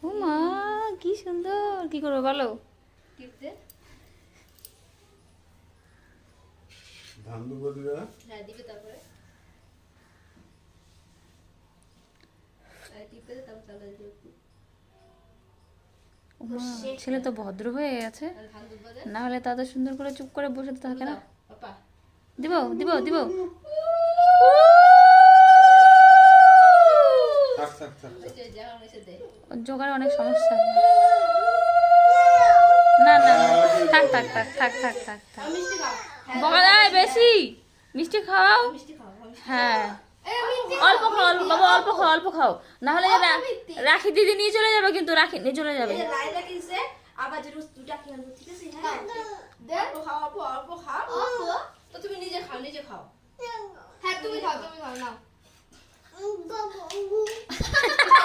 ও মা কি সুন্দর, কি করবে বলো? টিপতে ধান দুবো দিবে না? হ্যাঁ দিবে, তারপরে টিপতে তারপর চালা দিবে। ও মা, ছেলে তো ভদ্র হয়ে গেছে, ধান দুধ দে না হলে তাদের সুন্দর করে চুপ করে বসে থাকে না। পাপা। দিব দিব দিব। থাক থাক থাক ওই যে যেমন এসে দে। ওর জোগাড়ে অনেক সমস্যা। না না থাক থাক থাক থাক থাক থাক থাক। মিষ্টি খাও। বকা দেয় বেশি, মিষ্টি খাও। মিষ্টি খাও, মিষ্টি হ্যাঁ মিষ্টি অল্প খাও, অল্প বাবা, অল্প খাও, অল্প খাও, না হলে রাখি দিদি নিয়ে চলে যাবে, কিন্তু রাখি নিয়ে চলে যাবে। এই যে লাইলা কিনছে আবার যে রোজ দুটা কি আনবো, ঠিক আছে? হ্যাঁ দে, অল্প খাও, অল্প খাও। তো তুমি নিজে খাও, নিজে খাও। হ্যাঁ তুমি খাও, তুমি খাও, নাও।